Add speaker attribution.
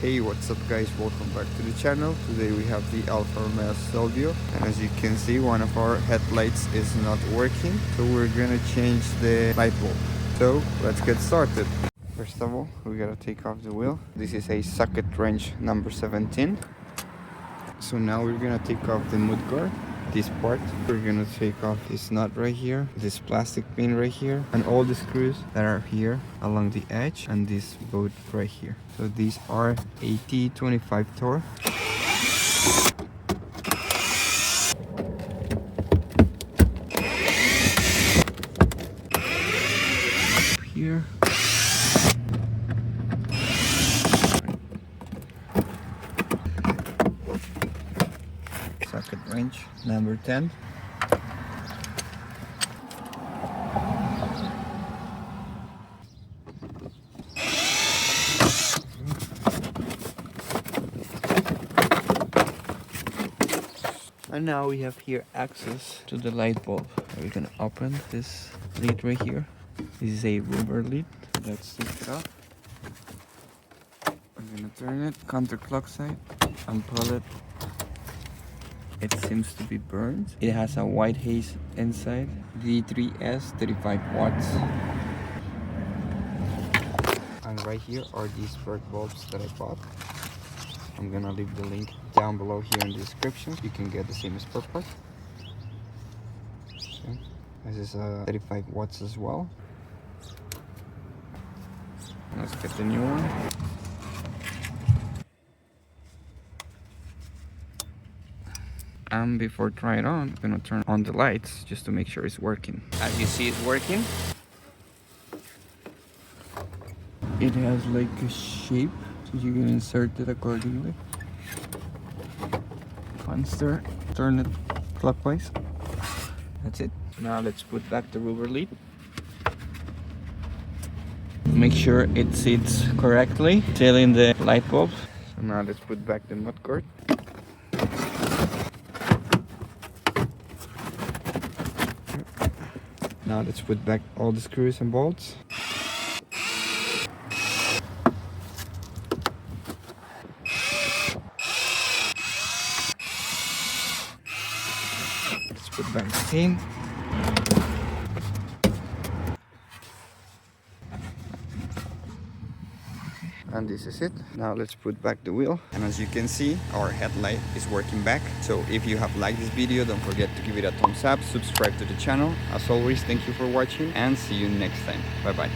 Speaker 1: Hey, what's up guys, welcome back to the channel. Today we have the Alfa Romeo Stelvio, and as you can see one of our headlights is not working, so we're gonna change the light bulb. So let's get started. First of all, we gotta take off the wheel. This is a socket wrench number 17. So now we're gonna take off the mudguard, this part. We're gonna take off this nut right here, this plastic pin right here, and all the screws that are here along the edge, and this bolt right here. So these are a T25 Torque. Here. Socket wrench number 10. And now we have here access to the light bulb. We're gonna open this lid right here. This is a rubber lid. Let's take it off. I'm gonna turn it counterclockwise and pull it. It seems to be burned. It has a white haze inside. D3S 35 watts. And right here are these spark bulbs that I bought. I'm gonna leave the link down below here in the description. You can get the same spare part. So, this is 35 watts as well. Let's get the new one. And before trying it on, I'm gonna turn on the lights just to make sure it's working. As you see, it's working. It has like a shape, so you can insert it accordingly. Faster, turn it clockwise. That's it. Now let's put back the rubber lid. Make sure it sits correctly, still in the light bulb. So now let's put back the mudguard. Now let's put back all the screws and bolts. Let's put back the pin. And this is it. Now let's put back the wheel. And as you can see, our headlight is working back. So if you have liked this video, don't forget to give it a thumbs up, subscribe to the channel. As always, thank you for watching and see you next time. Bye bye.